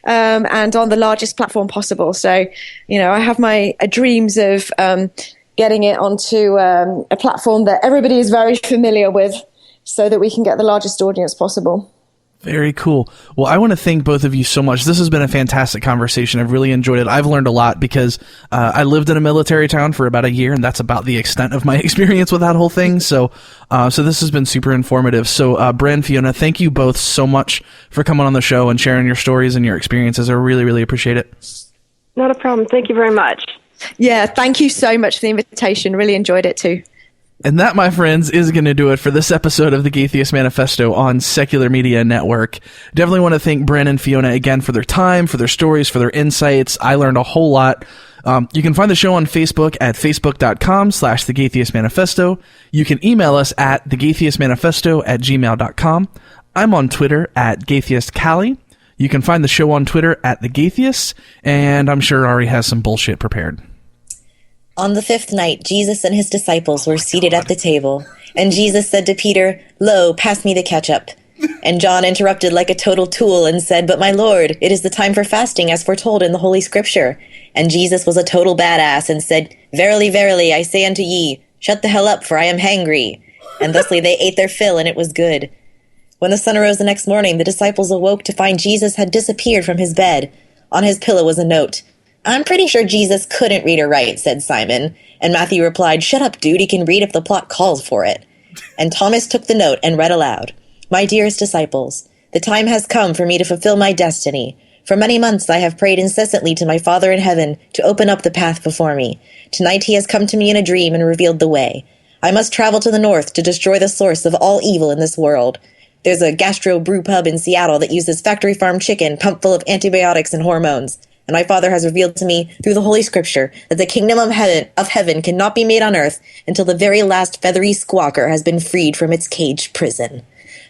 and on the largest platform possible. So, I have my dreams of getting it onto a platform that everybody is very familiar with, so that we can get the largest audience possible. Very cool. Well, I want to thank both of you so much. This has been a fantastic conversation. I've really enjoyed it. I've learned a lot because I lived in a military town for about a year, and that's about the extent of my experience with that whole thing. So this has been super informative. So, Brynn, Fiona, thank you both so much for coming on the show and sharing your stories and your experiences. I really, really appreciate it. Not a problem. Thank you very much. Yeah, thank you so much for the invitation. Really enjoyed it too. And that, my friends, is going to do it for this episode of the Gaytheist Manifesto on Secular Media Network. Definitely want to thank Brynn and Fiona again for their time, for their stories, for their insights. I learned a whole lot. You can find the show on Facebook at facebook.com/The Gaytheist Manifesto. You can email us at thegaytheistmanifesto@gmail.com. I'm on Twitter at GaytheistCallie. You can find the show on Twitter at The Gaytheists, and I'm sure Ari has some bullshit prepared. On the fifth night, Jesus and his disciples were seated at the table, and Jesus said to Peter, "Lo, pass me the ketchup." And John interrupted like a total tool and said, "But my Lord, it is the time for fasting as foretold in the Holy Scripture." And Jesus was a total badass and said, "Verily, verily, I say unto ye, shut the hell up, for I am hangry." And thusly they ate their fill, and it was good. When the sun arose the next morning, the disciples awoke to find Jesus had disappeared from his bed. On his pillow was a note. "I'm pretty sure Jesus couldn't read or write," said Simon. And Matthew replied, "Shut up, dude, he can read if the plot calls for it." And Thomas took the note and read aloud, "My dearest disciples, the time has come for me to fulfill my destiny. For many months I have prayed incessantly to my Father in heaven to open up the path before me. Tonight he has come to me in a dream and revealed the way. I must travel to the north to destroy the source of all evil in this world. There's a gastro brew pub in Seattle that uses factory farm chicken pumped full of antibiotics and hormones. And my Father has revealed to me through the Holy Scripture that the kingdom of heaven cannot be made on earth until the very last feathery squawker has been freed from its caged prison.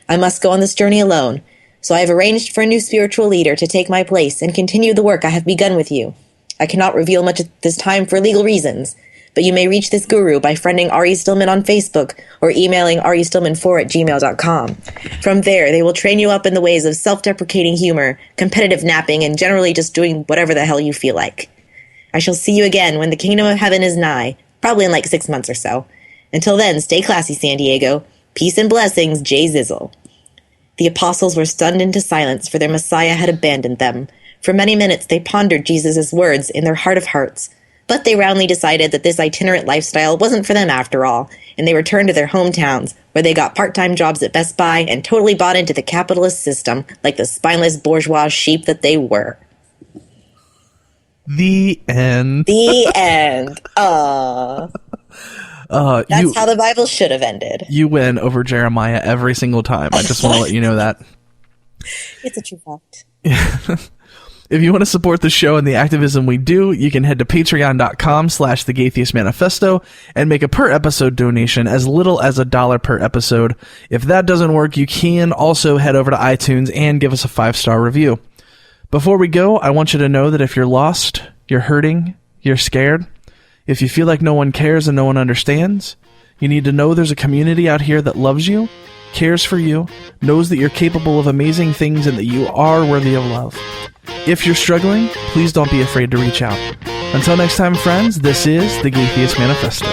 I must go on this journey alone, so I have arranged for a new spiritual leader to take my place and continue the work I have begun with you. I cannot reveal much at this time for legal reasons, but you may reach this guru by friending Ari Stillman on Facebook or emailing aristillman4@gmail.com. From there, they will train you up in the ways of self-deprecating humor, competitive napping, and generally just doing whatever the hell you feel like. I shall see you again when the kingdom of heaven is nigh, probably in like 6 months or so. Until then, stay classy, San Diego. Peace and blessings, Jay Zizzle." The apostles were stunned into silence, for their Messiah had abandoned them. For many minutes they pondered Jesus' words in their heart of hearts. But they roundly decided that this itinerant lifestyle wasn't for them after all, and they returned to their hometowns, where they got part-time jobs at Best Buy and totally bought into the capitalist system like the spineless bourgeois sheep that they were. The end. The end. Aww. That's how the Bible should have ended. You win over Jeremiah every single time. I just want to let you know that. It's a true fact. If you want to support the show and the activism we do, you can head to patreon.com/The Gaytheist Manifesto and make a per episode donation as little as $1 per episode. If that doesn't work, you can also head over to iTunes and give us a 5-star review. Before we go, I want you to know that if you're lost, you're hurting, you're scared, if you feel like no one cares and no one understands, you need to know there's a community out here that loves you, cares for you, knows that you're capable of amazing things and that you are worthy of love. If you're struggling, please don't be afraid to reach out. Until next time, friends, this is the Gaytheist Manifesto.